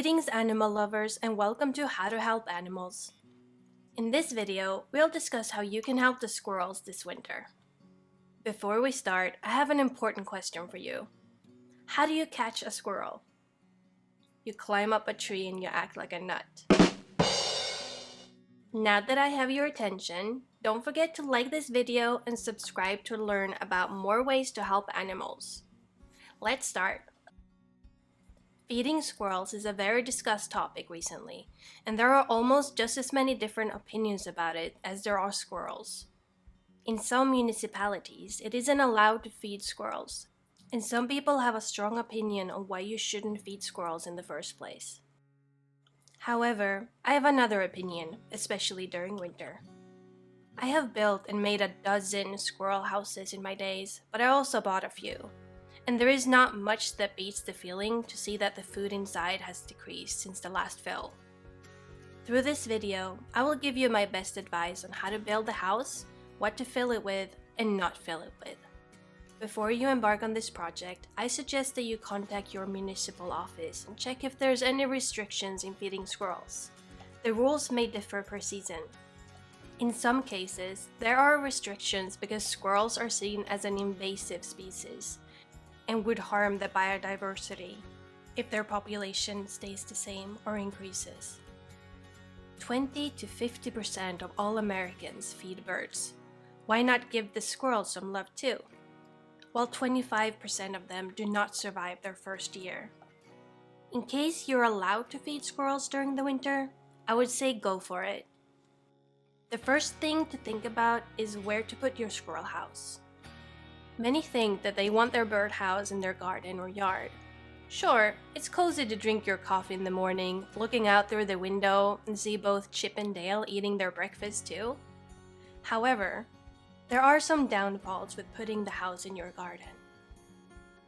Greetings animal lovers and welcome to How to Help Animals. In this video, we'll discuss how you can help the squirrels this winter. Before we start, I have an important question for you. How do you catch a squirrel? You climb up a tree and you act like a nut. Now that I have your attention, don't forget to like this video and subscribe to learn about more ways to help animals. Let's start. Feeding squirrels is a very discussed topic recently, and there are almost just as many different opinions about it as there are squirrels. In some municipalities, it isn't allowed to feed squirrels, and some people have a strong opinion on why you shouldn't feed squirrels in the first place. However, I have another opinion, especially during winter. I have built and made a dozen squirrel houses in my days, but I also bought a few. And there is not much that beats the feeling to see that the food inside has decreased since the last fill. Through this video, I will give you my best advice on how to build a house, what to fill it with, and not fill it with. Before you embark on this project, I suggest that you contact your municipal office and check if there's any restrictions in feeding squirrels. The rules may differ per season. In some cases, there are restrictions because squirrels are seen as an invasive species and would harm the biodiversity if their population stays the same or increases. 20 to 50% of all Americans feed birds. Why not give the squirrels some love too? While 25% of them do not survive their first year. In case you're allowed to feed squirrels during the winter, I would say go for it. The first thing to think about is where to put your squirrel house. Many think that they want their birdhouse in their garden or yard. Sure, it's cozy to drink your coffee in the morning, looking out through the window and see both Chip and Dale eating their breakfast too. However, there are some downfalls with putting the house in your garden.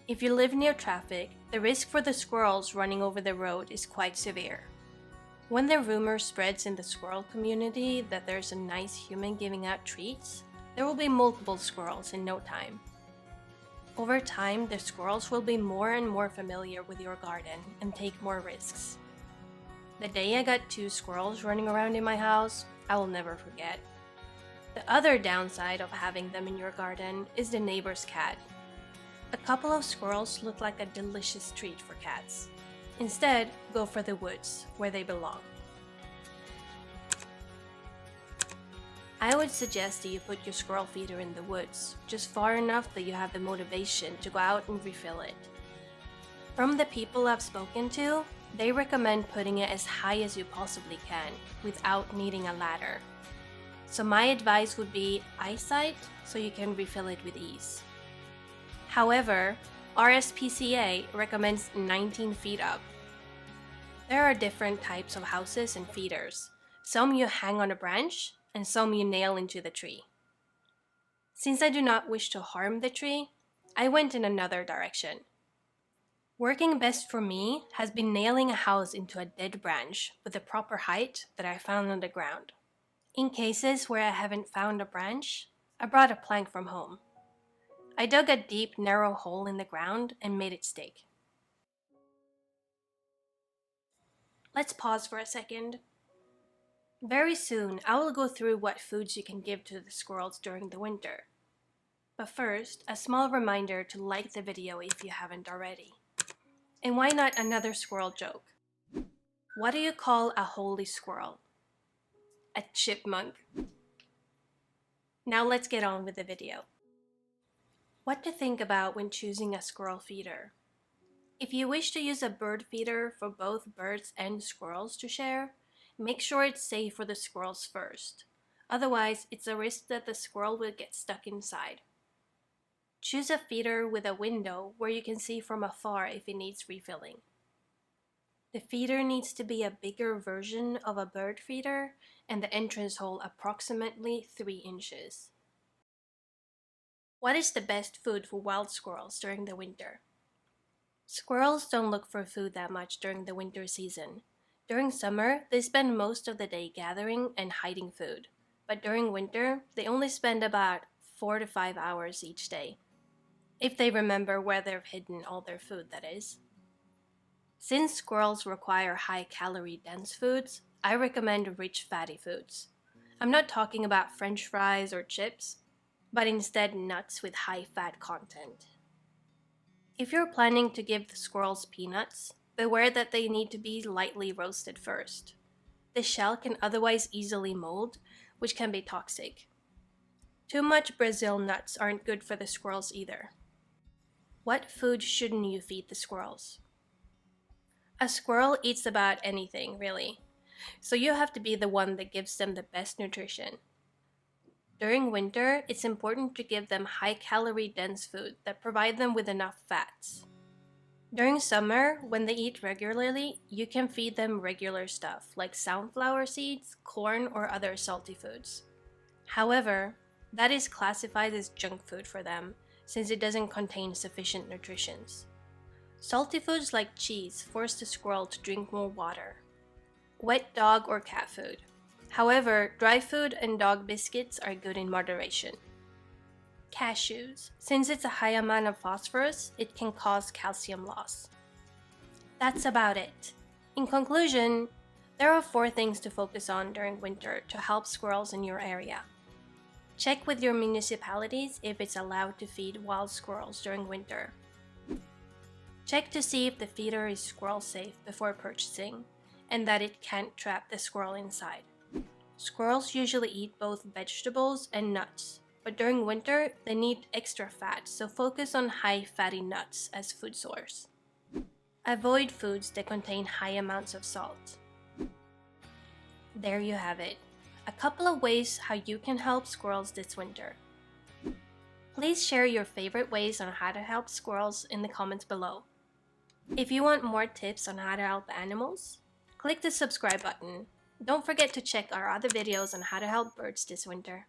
If you live near traffic, the risk for the squirrels running over the road is quite severe. When the rumor spreads in the squirrel community that there's a nice human giving out treats, there will be multiple squirrels in no time. Over time, the squirrels will be more and more familiar with your garden and take more risks. The day I got 2 squirrels running around in my house, I will never forget. The other downside of having them in your garden is the neighbor's cat. A couple of squirrels look like a delicious treat for cats. Instead, go for the woods, where they belong. I would suggest that you put your squirrel feeder in the woods, just far enough that you have the motivation to go out and refill it. From the people I've spoken to, they recommend putting it as high as you possibly can, without needing a ladder. So my advice would be eyesight, so you can refill it with ease. However, RSPCA recommends 19 feet up. There are different types of houses and feeders. Some you hang on a branch, and some you nail into the tree. Since I do not wish to harm the tree, I went in another direction. Working best for me has been nailing a house into a dead branch with the proper height that I found on the ground. In cases where I haven't found a branch, I brought a plank from home. I dug a deep, narrow hole in the ground and made it stick. Let's pause for a second. Very soon, I will go through what foods you can give to the squirrels during the winter. But first, a small reminder to like the video if you haven't already. And why not another squirrel joke? What do you call a holy squirrel? A chipmunk. Now let's get on with the video. What to think about when choosing a squirrel feeder. If you wish to use a bird feeder for both birds and squirrels to share, make sure it's safe for the squirrels first. Otherwise, it's a risk that the squirrel will get stuck inside. Choose a feeder with a window where you can see from afar if it needs refilling. The feeder needs to be a bigger version of a bird feeder and the entrance hole approximately 3 inches. What is the best food for wild squirrels during the winter? Squirrels don't look for food that much during the winter season. During summer, they spend most of the day gathering and hiding food, but during winter, they only spend about 4 to 5 hours each day. If they remember where they've hidden all their food, that is. Since squirrels require high-calorie dense foods, I recommend rich fatty foods. I'm not talking about French fries or chips, but instead nuts with high fat content. If you're planning to give the squirrels peanuts, beware that they need to be lightly roasted first. The shell can otherwise easily mold, which can be toxic. Too much Brazil nuts aren't good for the squirrels either. What food shouldn't you feed the squirrels? A squirrel eats about anything, really, so you have to be the one that gives them the best nutrition. During winter, it's important to give them high-calorie dense food that provide them with enough fats. During summer, when they eat regularly, you can feed them regular stuff like sunflower seeds, corn, or other salty foods. However, that is classified as junk food for them since it doesn't contain sufficient nutrients. Salty foods like cheese force the squirrel to drink more water. Wet dog or cat food. However, dry food and dog biscuits are good in moderation. Cashews. Since it's a high amount of phosphorus, it can cause calcium loss. That's about it. In conclusion, there are 4 things to focus on during winter to help squirrels in your area. Check with your municipalities if it's allowed to feed wild squirrels during winter. Check to see if the feeder is squirrel safe before purchasing, and that it can't trap the squirrel inside. Squirrels usually eat both vegetables and nuts, but during winter, they need extra fat, so focus on high fatty nuts as food source. Avoid foods that contain high amounts of salt. There you have it. A couple of ways how you can help squirrels this winter. Please share your favorite ways on how to help squirrels in the comments below. If you want more tips on how to help animals, click the subscribe button. Don't forget to check our other videos on how to help birds this winter.